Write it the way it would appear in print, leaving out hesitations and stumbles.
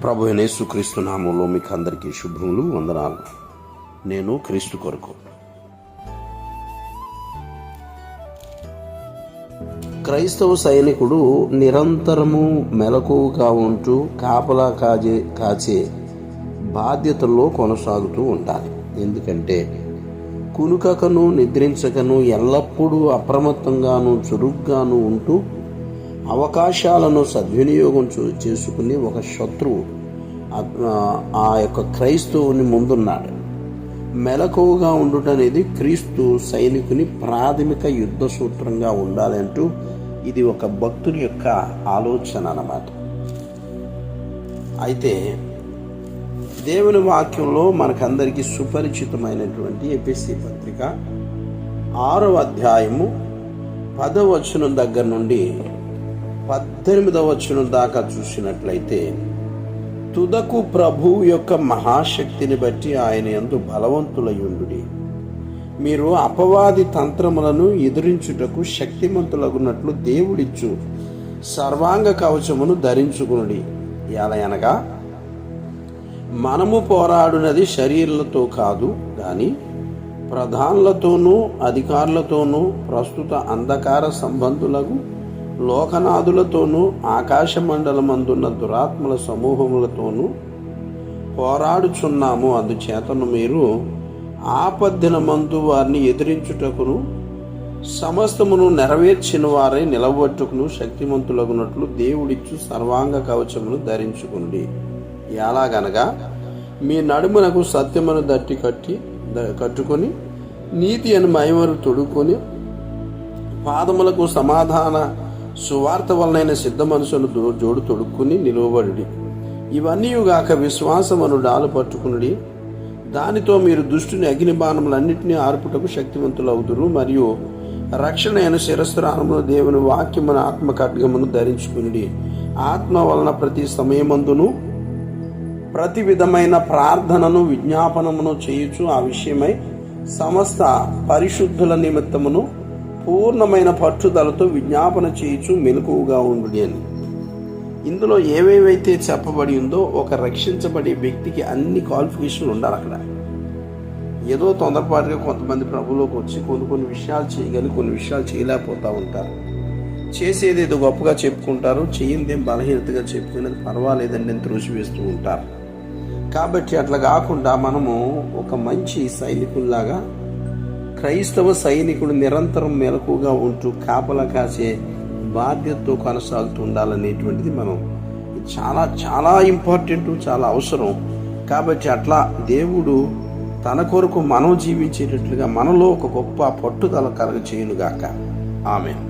ప్రభు అయిన యేసుక్రీస్తు నామంలో మీకు అందరికీ శుభములు, వందనాలు. నేను క్రీస్తు కొరకు. క్రైస్తవ సైనికుడు నిరంతరము మెలకువగా ఉంటూ కాపలా కాచే బాధ్యతల్లో కొనసాగుతూ ఉండాలి. ఎందుకంటే కునుకకను నిద్రించకను ఎల్లప్పుడూ అప్రమత్తంగాను చురుగ్గాను ఉంటూ అవకాశాలను సద్వినియోగం చేసుకుని ఒక శత్రువు ఆ యొక్క క్రైస్తవుని ముందున్నాడు. మెలకువగా ఉండుట అనేది క్రీస్తు సైనికుని ప్రాథమిక యుద్ధ సూత్రంగా ఉండాలంటూ ఇది ఒక భక్తుని యొక్క ఆలోచన అన్నమాట. అయితే దేవుని వాక్యంలో మనకందరికీ సుపరిచితమైనటువంటి ఎఫెసీ పత్రిక 6వ అధ్యాయము 10వ వచనం దగ్గర నుండి 18వ వచనం దాకా చూసినట్లయితే, తుదకు ప్రభువు యొక్క మహాశక్తిని బట్టి ఆయన యందు బలవంతులయుండుడి. మీరు అపవాది తంత్రములను ఎదిరించుటకు శక్తిమంతులగున్నట్లు దేవుడిచ్చు సర్వాంగ కవచమును ధరించుకునుడి. ఎలయనగా మనము పోరాడునది శరీరులతో కాదు గాని ప్రధానులతోనూ అధికారులతోనూ ప్రస్తుత అంధకార సంబంధులకు లోకనాథులతోనూ ఆకాశ మండలమందున్న దురాత్మల సమూహములతోనూ పోరాడుచున్నాము. అందుచేతను మీరు ఆపద్దినమందు వారిని ఎదిరించుటకును సమస్తమును నెరవేర్చిన వారై నిలబట్టుకును శక్తిమంతులగునట్లు దేవుడిచ్చు సర్వాంగ కవచమును ధరించుకునుడి. ఎలాగనగా మీ నడుమునకు సత్యమును కట్టుకొని నీతి అని మహిమను తొడుక్కొని పాదములకు సమాధాన సువార్త వలనైన సిద్ధ మనసును జోడు తొడుక్కుని నిలువబడి, ఇవన్నీయుగాక విశ్వాసమును డాలు పట్టుకుని దానితో మీరు దుష్టుని అగ్ని బాణములన్నింటినీ ఆర్పుటకు శక్తివంతులవుదురు. మరియు రక్షణ అయిన శిరస్త్రారమును దేవుని వాక్యమును ఆత్మ ఖడ్గమును ధరించుకుని ఆత్మ వలన ప్రతి సమయమందును ప్రతి విధమైన ప్రార్థనను విజ్ఞాపనమును చేయుచు ఆ విషయమై సమస్త పరిశుద్ధుల నిమిత్తమును పూర్ణమైన పట్టుదలతో విజ్ఞాపన చేయుచు మెలకువగా ఉండుడి అని. ఇందులో ఏవేవైతే చెప్పబడి ఉందో ఒక రక్షించబడే వ్యక్తికి అన్ని క్వాలిఫికేషన్లు ఉండాలి. అక్కడ ఏదో తొందరపాటుగా కొంతమంది ప్రభులోకి వచ్చి కొన్ని విషయాలు చేయగలిగి కొన్ని విషయాలు చేయలేకపోతూ ఉంటారు. చేసేది ఏదో గొప్పగా చెప్పుకుంటారు, చేయిందేం బలహీనతగా చెప్పుకునేది పర్వాలేదండి అని త్రోసివేస్తూ ఉంటారు. కాబట్టి అట్లా కాకుండా మనము ఒక మంచి సైనికుల్లాగా క్రైస్తవ సైనికుడు నిరంతరం మెలకుగా ఉంటూ కాపలా కాసే బాధ్యతతో కొనసాగుతూ ఉండాలనేటువంటిది మనం చాలా చాలా ఇంపార్టెంట్, చాలా అవసరం. కాబట్టి అట్లా దేవుడు తన కొరకు మనం జీవించేటట్లుగా మనలో ఒక గొప్ప పట్టుదల కలగ చేయునుగాక. ఆమేన్.